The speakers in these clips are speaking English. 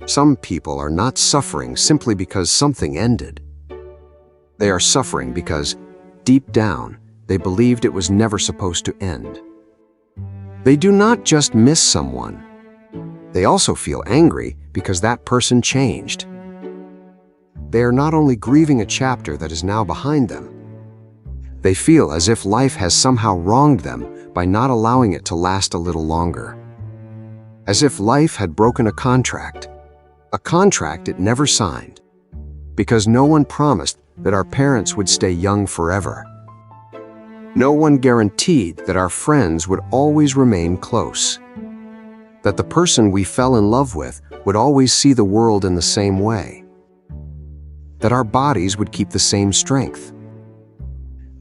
Some people are not suffering simply because something ended. They are suffering because, deep down, they believed it was never supposed to end. They do not just miss someone. They also feel angry because that person changed. They are not only grieving a chapter that is now behind them, they feel as if life has somehow wronged them by not allowing it to last a little longer. As if life had broken a contract it never signed, because no one promised that our parents would stay young forever. No one guaranteed that our friends would always remain close, that the person we fell in love with would always see the world in the same way, that our bodies would keep the same strength,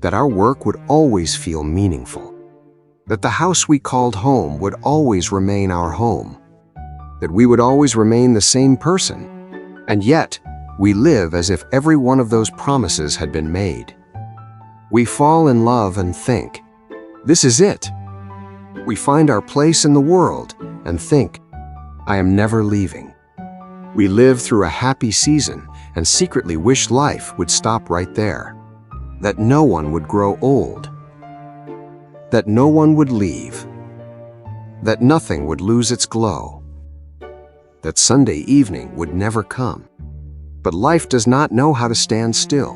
that our work would always feel meaningful, that the house we called home would always remain our home, that we would always remain the same person. And yet, we live as if every one of those promises had been made. We fall in love and think, this is it. We find our place in the world and think, I am never leaving. We live through a happy season and secretly wish life would stop right there, that no one would grow old, that no one would leave, that nothing would lose its glow, that Sunday evening would never come. But life does not know how to stand still.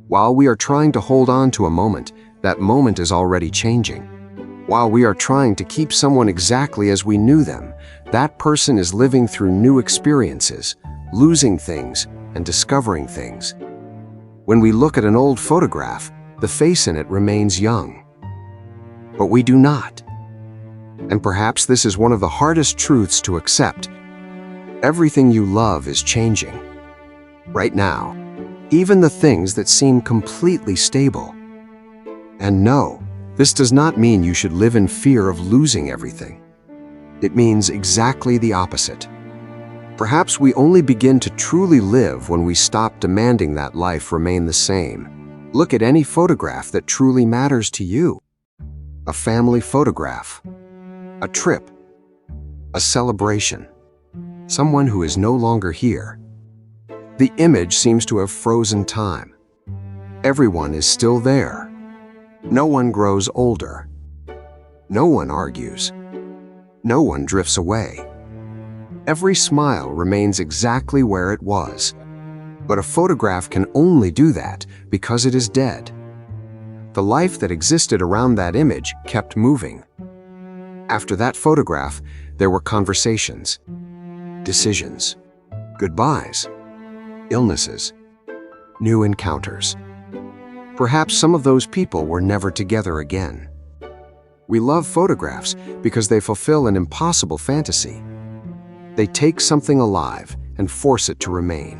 While we are trying to hold on to a moment, that moment is already changing. While we are trying to keep someone exactly as we knew them, that person is living through new experiences, losing things and discovering things. When we look at an old photograph, the face in it remains young. But we do not. And perhaps this is one of the hardest truths to accept. Everything you love is changing. Right now, even the things that seem completely stable. And no, this does not mean you should live in fear of losing everything. It means exactly the opposite. Perhaps we only begin to truly live when we stop demanding that life remain the same. Look at any photograph that truly matters to you. A family photograph, a trip, a celebration, someone who is no longer here. The image seems to have frozen time. Everyone is still there. No one grows older. No one argues. No one drifts away. Every smile remains exactly where it was. But a photograph can only do that because it is dead. The life that existed around that image kept moving. After that photograph, there were conversations, decisions, goodbyes, illnesses, new encounters. Perhaps some of those people were never together again. We love photographs because they fulfill an impossible fantasy. They take something alive and force it to remain.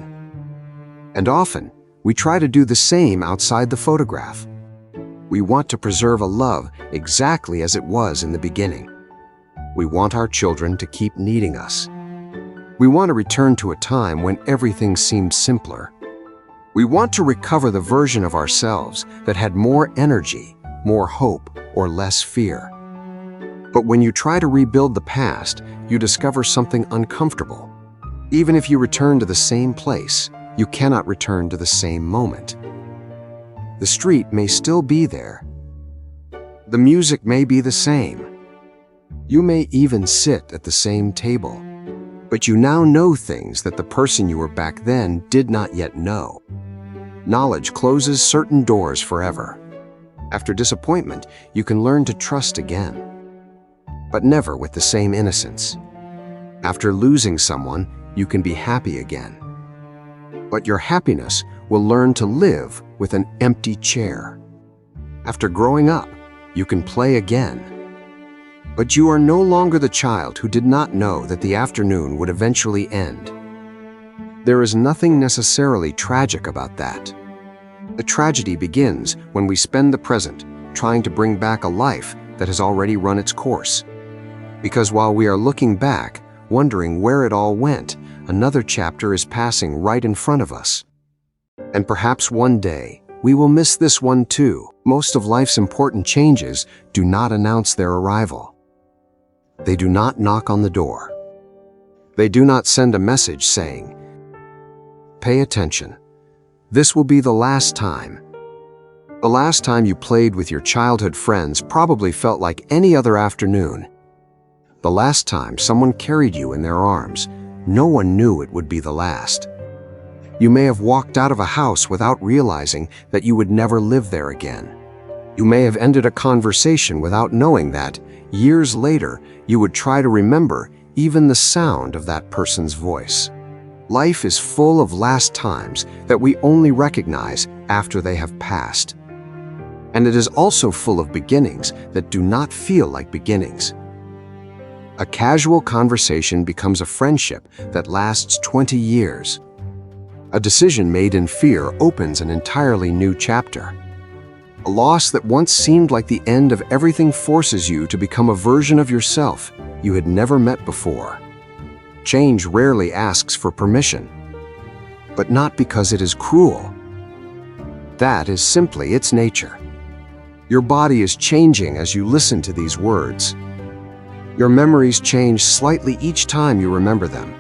And often, we try to do the same outside the photograph. We want to preserve a love exactly as it was in the beginning. We want our children to keep needing us. We want to return to a time when everything seemed simpler. We want to recover the version of ourselves that had more energy, more hope, or less fear. But when you try to rebuild the past, you discover something uncomfortable. Even if you return to the same place, you cannot return to the same moment. The street may still be there. The music may be the same. You may even sit at the same table. But you now know things that the person you were back then did not yet know. Knowledge closes certain doors forever. After disappointment, you can learn to trust again, but never with the same innocence. After losing someone, you can be happy again. But your happiness will learn to live with an empty chair. After growing up, you can play again. But you are no longer the child who did not know that the afternoon would eventually end. There is nothing necessarily tragic about that. The tragedy begins when we spend the present trying to bring back a life that has already run its course. Because while we are looking back, wondering where it all went, another chapter is passing right in front of us. And perhaps one day, we will miss this one too. Most of life's important changes do not announce their arrival. They do not knock on the door. They do not send a message saying, "Pay attention. This will be the last time." The last time you played with your childhood friends probably felt like any other afternoon. The last time someone carried you in their arms, no one knew it would be the last. You may have walked out of a house without realizing that you would never live there again. You may have ended a conversation without knowing that, years later, you would try to remember even the sound of that person's voice. Life is full of last times that we only recognize after they have passed. And it is also full of beginnings that do not feel like beginnings. A casual conversation becomes a friendship that lasts 20 years. A decision made in fear opens an entirely new chapter. A loss that once seemed like the end of everything forces you to become a version of yourself you had never met before. Change rarely asks for permission, but not because it is cruel. That is simply its nature. Your body is changing as you listen to these words. Your memories change slightly each time you remember them.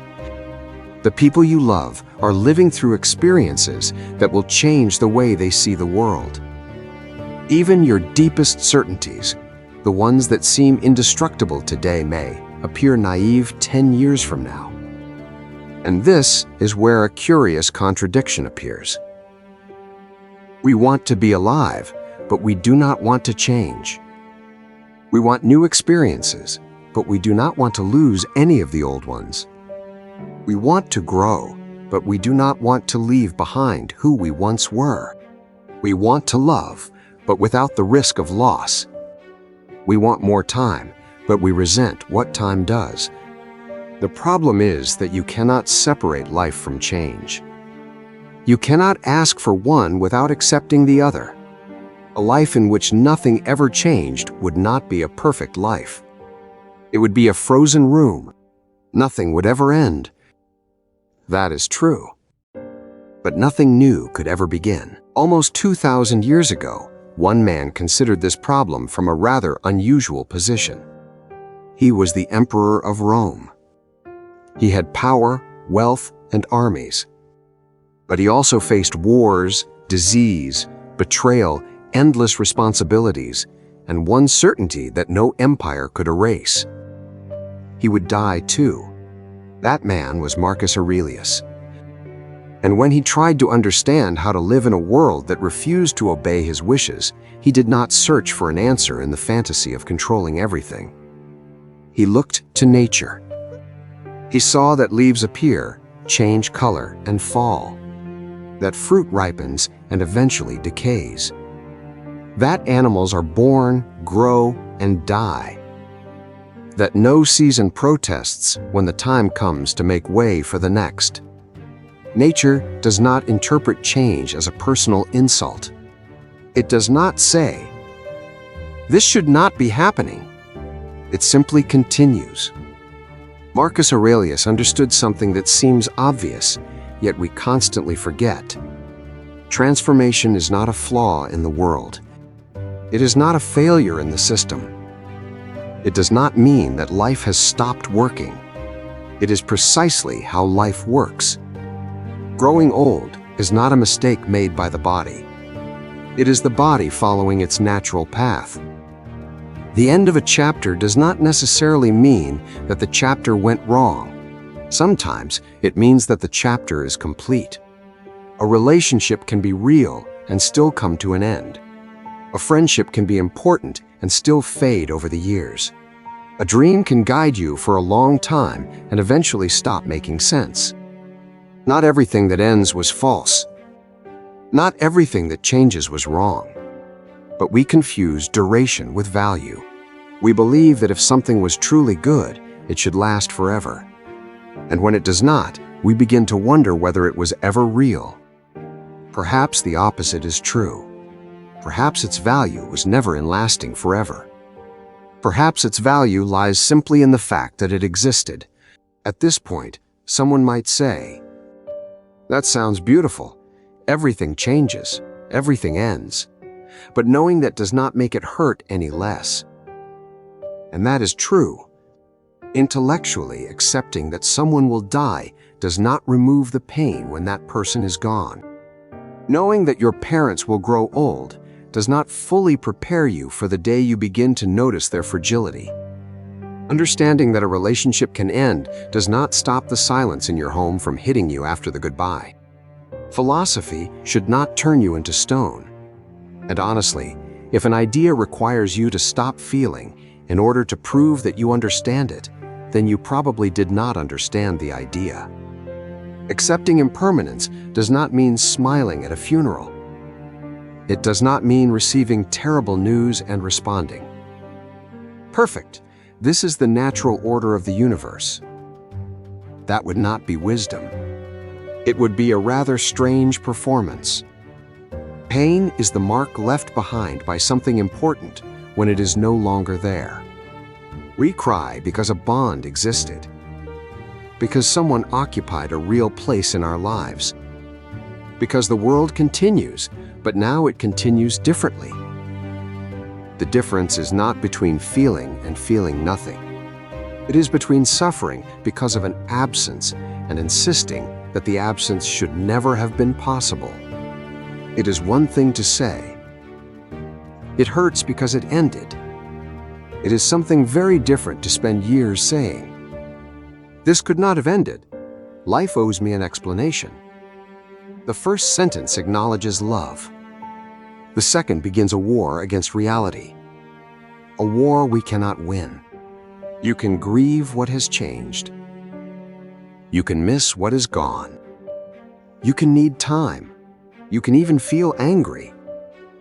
The people you love are living through experiences that will change the way they see the world. Even your deepest certainties, the ones that seem indestructible today, may appear naive 10 years from now. And this is where a curious contradiction appears. We want to be alive, but we do not want to change. We want new experiences, but we do not want to lose any of the old ones. We want to grow, but we do not want to leave behind who we once were. We want to love, but without the risk of loss. We want more time, but we resent what time does. The problem is that you cannot separate life from change. You cannot ask for one without accepting the other. A life in which nothing ever changed would not be a perfect life. It would be a frozen room. Nothing would ever end. That is true. But nothing new could ever begin. Almost 2,000 years ago, one man considered this problem from a rather unusual position. He was the Emperor of Rome. He had power, wealth, and armies. But he also faced wars, disease, betrayal, endless responsibilities, and one certainty that no empire could erase. He would die too. That man was Marcus Aurelius. And when he tried to understand how to live in a world that refused to obey his wishes, he did not search for an answer in the fantasy of controlling everything. He looked to nature. He saw that leaves appear, change color, and fall. That fruit ripens and eventually decays. That animals are born, grow, and die. That no season protests when the time comes to make way for the next. Nature does not interpret change as a personal insult. It does not say, "This should not be happening." It simply continues. Marcus Aurelius understood something that seems obvious, yet we constantly forget. Transformation is not a flaw in the world. It is not a failure in the system. It does not mean that life has stopped working. It is precisely how life works. Growing old is not a mistake made by the body. It is the body following its natural path. The end of a chapter does not necessarily mean that the chapter went wrong. Sometimes it means that the chapter is complete. A relationship can be real and still come to an end. A friendship can be important and still fade over the years. A dream can guide you for a long time and eventually stop making sense. Not everything that ends was false. Not everything that changes was wrong. But we confuse duration with value. We believe that if something was truly good, it should last forever. And when it does not, we begin to wonder whether it was ever real. Perhaps the opposite is true. Perhaps its value was never in lasting forever. Perhaps its value lies simply in the fact that it existed. At this point, someone might say, "That sounds beautiful. Everything changes, everything ends." But knowing that does not make it hurt any less. And that is true. Intellectually accepting that someone will die does not remove the pain when that person is gone. Knowing that your parents will grow old does not fully prepare you for the day you begin to notice their fragility. Understanding that a relationship can end does not stop the silence in your home from hitting you after the goodbye. Philosophy should not turn you into stone. And honestly, if an idea requires you to stop feeling in order to prove that you understand it, then you probably did not understand the idea. Accepting impermanence does not mean smiling at a funeral. It does not mean receiving terrible news and responding. Perfect. This is the natural order of the universe. That would not be wisdom. It would be a rather strange performance. Pain is the mark left behind by something important when it is no longer there. We cry because a bond existed, because someone occupied a real place in our lives, because the world continues, but now it continues differently. The difference is not between feeling and feeling nothing. It is between suffering because of an absence and insisting that the absence should never have been possible. It is one thing to say, "It hurts because it ended." It is something very different to spend years saying, "This could not have ended. Life owes me an explanation." The first sentence acknowledges love. The second begins a war against reality. A war we cannot win. You can grieve what has changed. You can miss what is gone. You can need time. You can even feel angry.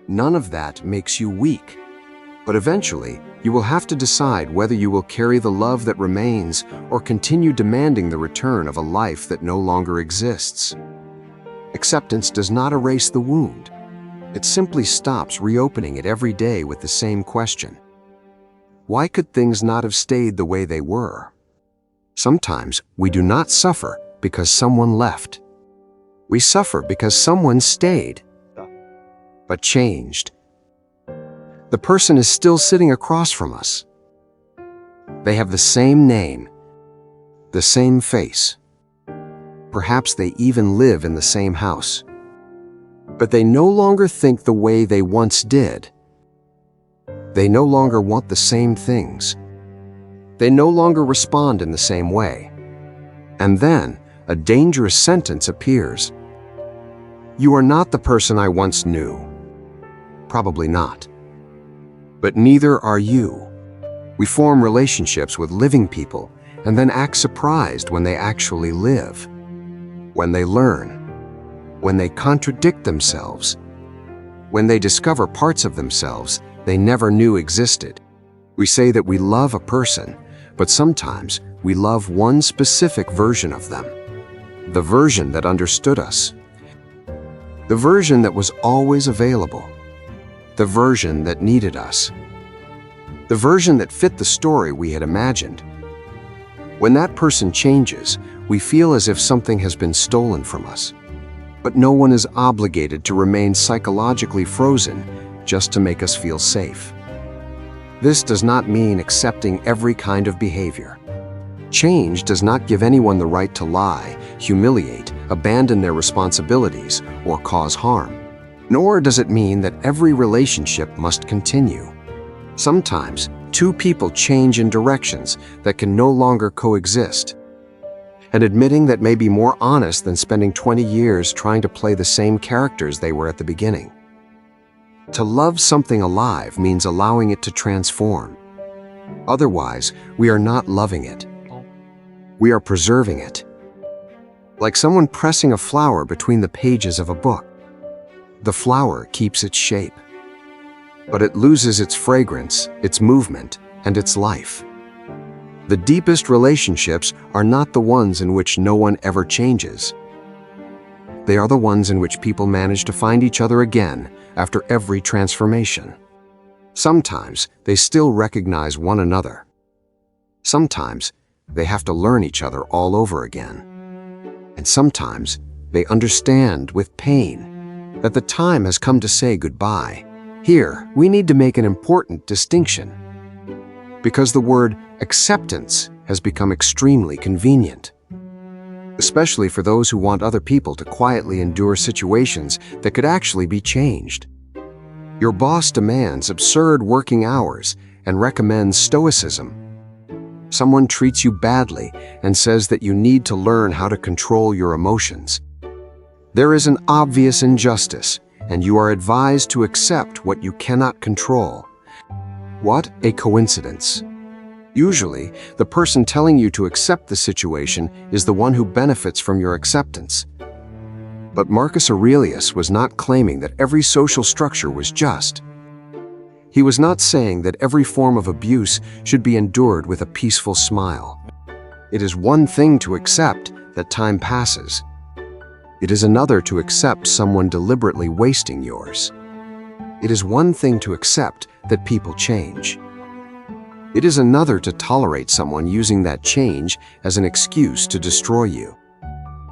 None of that makes you weak. But eventually, you will have to decide whether you will carry the love that remains or continue demanding the return of a life that no longer exists. Acceptance does not erase the wound. It simply stops reopening it every day with the same question. Why could things not have stayed the way they were? Sometimes we do not suffer because someone left. We suffer because someone stayed, but changed. The person is still sitting across from us. They have the same name, the same face. Perhaps they even live in the same house. But they no longer think the way they once did. They no longer want the same things. They no longer respond in the same way. And then a dangerous sentence appears. You are not the person I once knew. Probably not. But neither are you. We form relationships with living people and then act surprised when they actually live, when they learn, when they contradict themselves, when they discover parts of themselves they never knew existed. We say that we love a person, but sometimes we love one specific version of them, the version that understood us, the version that was always available, the version that needed us, the version that fit the story we had imagined. When that person changes, we feel as if something has been stolen from us. But no one is obligated to remain psychologically frozen just to make us feel safe. This does not mean accepting every kind of behavior. Change does not give anyone the right to lie, humiliate, abandon their responsibilities, or cause harm. Nor does it mean that every relationship must continue. Sometimes, two people change in directions that can no longer coexist. And admitting that may be more honest than spending 20 years trying to play the same characters they were at the beginning. To love something alive means allowing it to transform. Otherwise, we are not loving it. We are preserving it. Like someone pressing a flower between the pages of a book. The flower keeps its shape, but it loses its fragrance, its movement, and its life. The deepest relationships are not the ones in which no one ever changes. They are the ones in which people manage to find each other again after every transformation. Sometimes they still recognize one another. Sometimes they have to learn each other all over again. And sometimes they understand with pain that the time has come to say goodbye. Here, we need to make an important distinction. Because the word acceptance has become extremely convenient, especially for those who want other people to quietly endure situations that could actually be changed. Your boss demands absurd working hours and recommends Stoicism. Someone treats you badly and says that you need to learn how to control your emotions. There is an obvious injustice, and you are advised to accept what you cannot control. What a coincidence! Usually, the person telling you to accept the situation is the one who benefits from your acceptance. But Marcus Aurelius was not claiming that every social structure was just. He was not saying that every form of abuse should be endured with a peaceful smile. It is one thing to accept that time passes. It is another to accept someone deliberately wasting yours. It is one thing to accept that people change. It is another to tolerate someone using that change as an excuse to destroy you.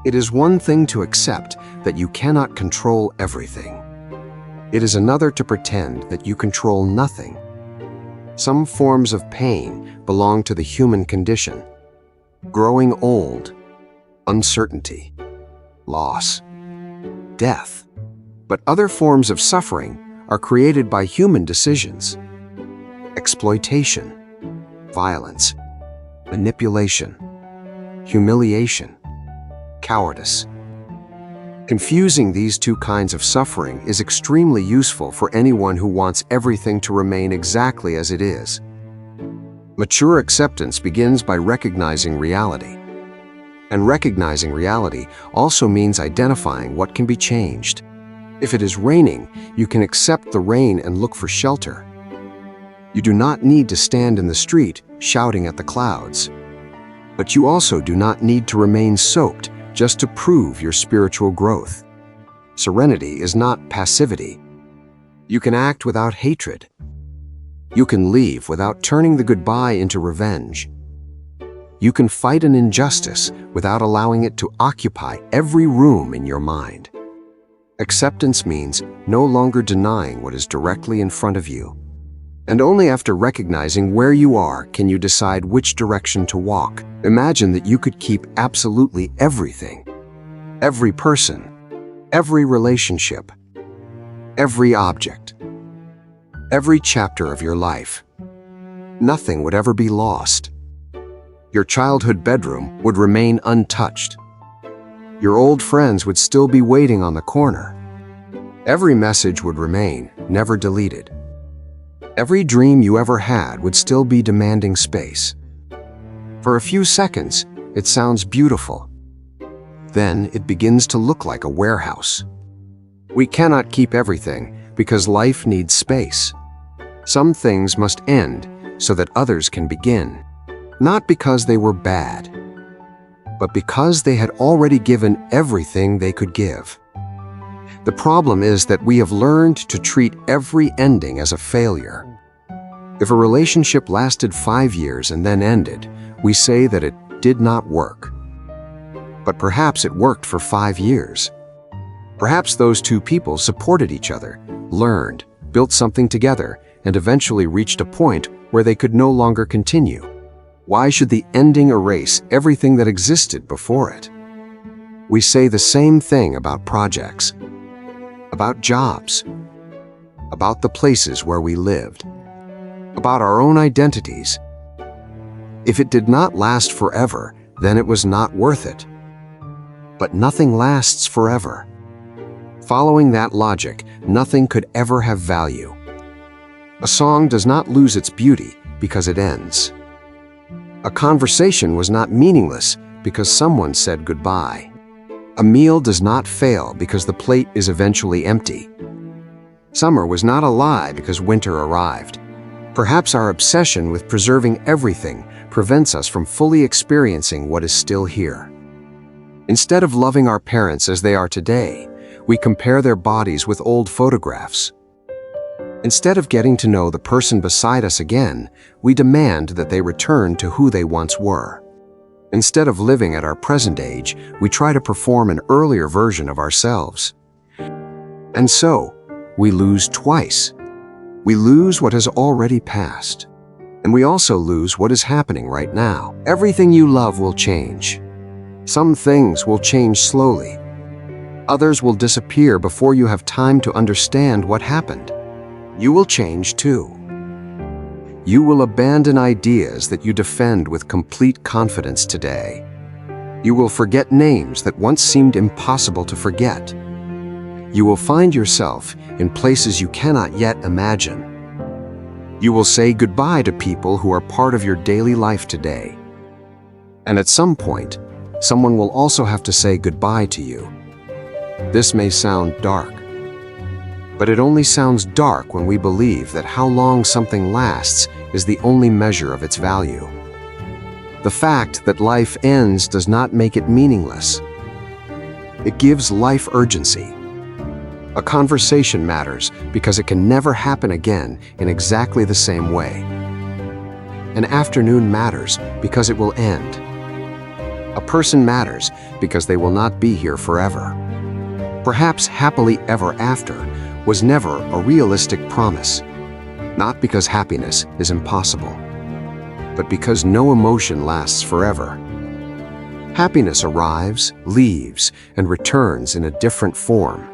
It is one thing to accept that you cannot control everything. It is another to pretend that you control nothing. Some forms of pain belong to the human condition. Growing old, uncertainty, loss, death. But other forms of suffering are created by human decisions. Exploitation, violence, manipulation, humiliation, cowardice. Confusing these two kinds of suffering is extremely useful for anyone who wants everything to remain exactly as it is. Mature acceptance begins by recognizing reality. And recognizing reality also means identifying what can be changed. If it is raining, you can accept the rain and look for shelter. You do not need to stand in the street shouting at the clouds. But you also do not need to remain soaked just to prove your spiritual growth. Serenity is not passivity. You can act without hatred. You can leave without turning the goodbye into revenge. You can fight an injustice without allowing it to occupy every room in your mind. Acceptance means no longer denying what is directly in front of you. And only after recognizing where you are can you decide which direction to walk. Imagine that you could keep absolutely everything. Every person, every relationship, every object, every chapter of your life. Nothing would ever be lost. Your childhood bedroom would remain untouched. Your old friends would still be waiting on the corner. Every message would remain, never deleted. Every dream you ever had would still be demanding space. For a few seconds, it sounds beautiful. Then it begins to look like a warehouse. We cannot keep everything because life needs space. Some things must end so that others can begin, not because they were bad, but because they had already given everything they could give. The problem is that we have learned to treat every ending as a failure. If a relationship lasted 5 years and then ended, we say that it did not work. But perhaps it worked for 5 years. Perhaps those two people supported each other, learned, built something together, and eventually reached a point where they could no longer continue. Why should the ending erase everything that existed before it? We say the same thing about projects, about jobs, about the places where we lived, about our own identities. If it did not last forever, then it was not worth it. But nothing lasts forever. Following that logic, nothing could ever have value. A song does not lose its beauty because it ends. A conversation was not meaningless because someone said goodbye. A meal does not fail because the plate is eventually empty. Summer was not a lie because winter arrived. Perhaps our obsession with preserving everything prevents us from fully experiencing what is still here. Instead of loving our parents as they are today, we compare their bodies with old photographs. Instead of getting to know the person beside us again, we demand that they return to who they once were. Instead of living at our present age, we try to perform an earlier version of ourselves. And so, we lose twice. We lose what has already passed. And we also lose what is happening right now. Everything you love will change. Some things will change slowly. Others will disappear before you have time to understand what happened. You will change too. You will abandon ideas that you defend with complete confidence today. You will forget names that once seemed impossible to forget. You will find yourself in places you cannot yet imagine. You will say goodbye to people who are part of your daily life today. And at some point, someone will also have to say goodbye to you. This may sound dark, but it only sounds dark when we believe that how long something lasts is the only measure of its value. The fact that life ends does not make it meaningless. It gives life urgency. A conversation matters because it can never happen again in exactly the same way. An afternoon matters because it will end. A person matters because they will not be here forever. Perhaps happily ever after was never a realistic promise, not because happiness is impossible, but because no emotion lasts forever. Happiness arrives, leaves, and returns in a different form.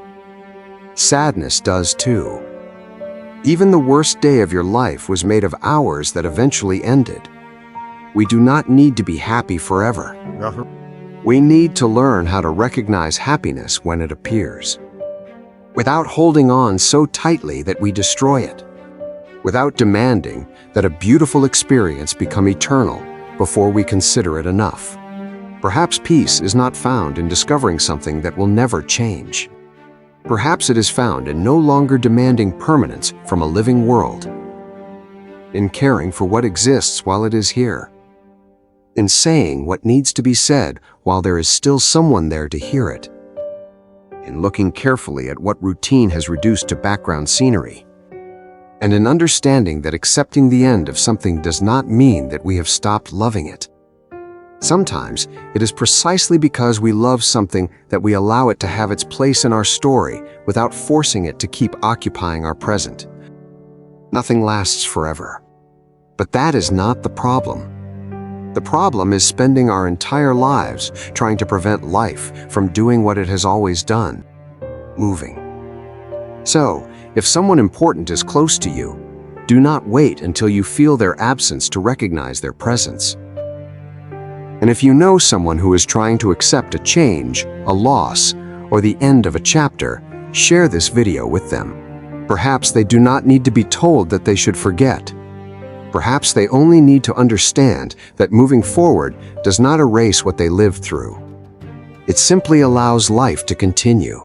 Sadness does too. Even the worst day of your life was made of hours that eventually ended. We do not need to be happy forever. We need to learn how to recognize happiness when it appears, without holding on so tightly that we destroy it, without demanding that a beautiful experience become eternal before we consider it enough. Perhaps peace is not found in discovering something that will never change. Perhaps it is found in no longer demanding permanence from a living world, in caring for what exists while it is here, in saying what needs to be said while there is still someone there to hear it, in looking carefully at what routine has reduced to background scenery, and in understanding that accepting the end of something does not mean that we have stopped loving it. Sometimes it is precisely because we love something that we allow it to have its place in our story without forcing it to keep occupying our present. Nothing lasts forever. But that is not the problem. The problem is spending our entire lives trying to prevent life from doing what it has always done, moving. So, if someone important is close to you, do not wait until you feel their absence to recognize their presence. And if you know someone who is trying to accept a change, a loss, or the end of a chapter, share this video with them. Perhaps they do not need to be told that they should forget. Perhaps they only need to understand that moving forward does not erase what they lived through. It simply allows life to continue.